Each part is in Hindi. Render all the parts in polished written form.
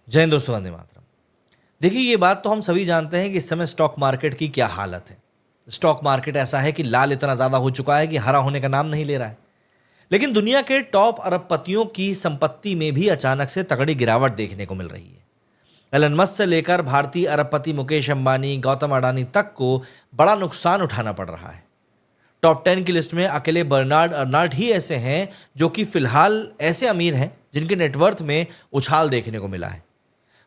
जय हिंद दोस्तों, वंदे मातरम। देखिए, ये बात तो हम सभी जानते हैं कि इस समय स्टॉक मार्केट की क्या हालत है। स्टॉक मार्केट ऐसा है कि लाल इतना ज़्यादा हो चुका है कि हरा होने का नाम नहीं ले रहा है। लेकिन दुनिया के टॉप अरबपतियों की संपत्ति में भी अचानक से तगड़ी गिरावट देखने को मिल रही है। एलन मस्क से लेकर भारतीय अरबपति मुकेश अंबानी, गौतम अडानी तक को बड़ा नुकसान उठाना पड़ रहा है। टॉप 10 की लिस्ट में अकेले बर्नार्ड अर्नाल्ड ही ऐसे हैं जो कि फिलहाल ऐसे अमीर हैं जिनके नेटवर्थ में उछाल देखने को मिला है।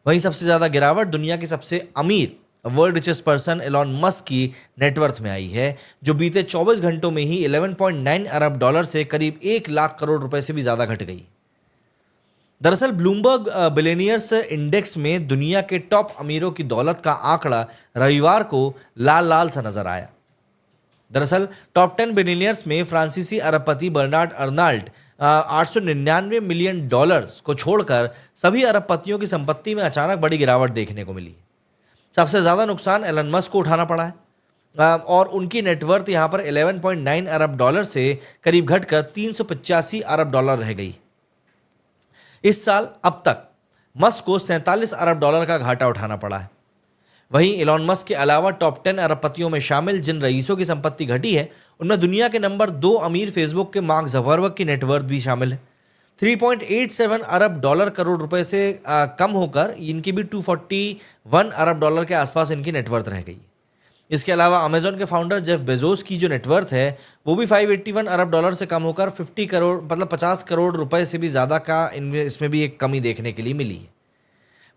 वहीं सबसे ज्यादा गिरावट दुनिया के सबसे अमीर world richest person Elon Musk की नेटवर्थ में आई है, जो बीते 24 घंटों में ही 11.9 अरब डॉलर से करीब 1 लाख करोड़ रुपए से भी ज्यादा घट गई। दरअसल ब्लूमबर्ग बिलियनियर्स इंडेक्स में दुनिया के टॉप अमीरों की दौलत का आंकड़ा रविवार को लाल लाल सा नजर आया। दरअसल टॉप 10 बिलियनियर्स में फ्रांसीसी अरबपति बर्नार्ड अर्नाल्ड 899 मिलियन डॉलर्स को छोड़कर सभी अरबपतियों की संपत्ति में अचानक बड़ी गिरावट देखने को मिली। सबसे ज़्यादा नुकसान एलन मस्क को उठाना पड़ा है और उनकी नेटवर्थ यहाँ पर 11.9 अरब डॉलर से करीब घटकर 385 अरब डॉलर रह गई। इस साल अब तक मस्क को 47 अरब डॉलर का घाटा उठाना पड़ा है। वहीं एलॉन मस्क के अलावा टॉप 10 अरबपतियों में शामिल जिन रईसों की संपत्ति घटी है, उनमें दुनिया के नंबर 2 अमीर फेसबुक के मार्क ज़करबर्ग की नेटवर्थ भी शामिल है। 3.87 अरब डॉलर करोड़ रुपए से कम होकर इनकी भी 241 अरब डॉलर के आसपास इनकी नेटवर्थ रह गई। इसके अलावा अमेजॉन के फाउंडर जेफ बेजोस की जो नेटवर्थ है वो भी 581 अरब डॉलर से कम होकर 50 करोड़ मतलब 50 करोड़ रुपए से भी ज़्यादा का इसमें भी एक कमी देखने के लिए मिली है।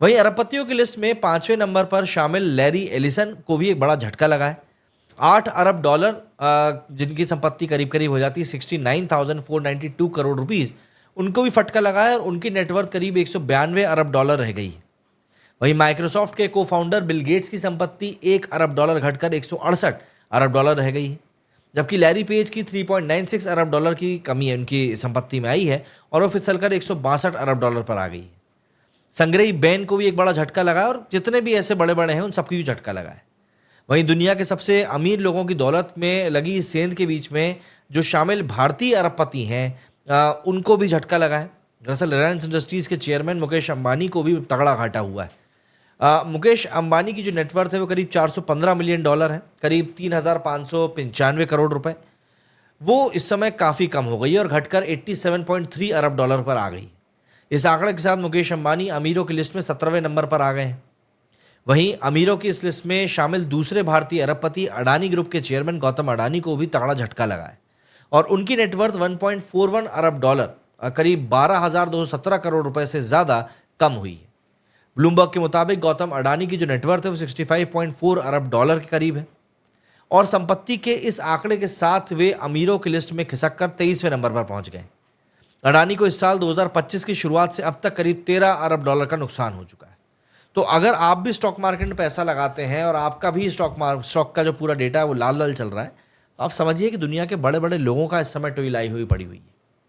वहीं अरबपतियों की लिस्ट में 5वें नंबर पर शामिल लैरी एलिसन को भी एक बड़ा झटका लगा है। 8 अरब डॉलर जिनकी संपत्ति करीब करीब हो जाती है 69,492 करोड़ रुपीस, उनको भी फटका लगा है और उनकी नेटवर्थ करीब 192 अरब डॉलर रह गई है। वहीं माइक्रोसॉफ्ट के को फाउंडर बिल गेट्स की संपत्ति 1 अरब डॉलर घटकर 168 अरब डॉलर रह गई है, जबकि लैरी पेज की 3.96 अरब डॉलर की कमी है उनकी संपत्ति में आई है और वो फिसलकर 162 अरब डॉलर पर आ गई है। संग्रही बैन को भी एक बड़ा झटका लगा है और जितने भी ऐसे बड़े बड़े हैं उन सबकी भी झटका लगा है। वहीं दुनिया के सबसे अमीर लोगों की दौलत में लगी इस सेंध के बीच में जो शामिल भारतीय अरबपति हैं उनको भी झटका लगा है। दरअसल रिलायंस इंडस्ट्रीज के चेयरमैन मुकेश अंबानी को भी तगड़ा घाटा हुआ है। मुकेश अंबानी की जो नेटवर्थ है वो करीब 415 मिलियन डॉलर है, करीब 3,595 करोड़ रुपए। वो इस समय काफ़ी कम हो गई और घटकर 87.3 अरब डॉलर पर आ गई। इस आंकड़े के साथ मुकेश अंबानी अमीरों की लिस्ट में 17वें नंबर पर आ गए हैं। वहीं अमीरों की इस लिस्ट में शामिल दूसरे भारतीय अरबपति अडानी ग्रुप के चेयरमैन गौतम अडानी को भी तगड़ा झटका लगा है और उनकी नेटवर्थ 1.41 अरब डॉलर करीब 12,217 करोड़ रुपए से ज़्यादा कम हुई है। ब्लूमबर्ग के मुताबिक गौतम अडानी की जो नेटवर्थ है वो 65.4 अरब डॉलर के करीब है और संपत्ति के इस आंकड़े के साथ वे अमीरों की लिस्ट में खिसक कर 23वें नंबर पर पहुंच गए। अडानी को इस साल 2025 की शुरुआत से अब तक करीब 13 अरब डॉलर का नुकसान हो चुका है। तो अगर आप भी स्टॉक मार्केट में पैसा लगाते हैं और आपका भी स्टॉक का जो पूरा डेटा है वो लाल लाल चल रहा है, तो आप समझिए कि दुनिया के बड़े बड़े लोगों का इस समय टोई लाई हुई पड़ी हुई है।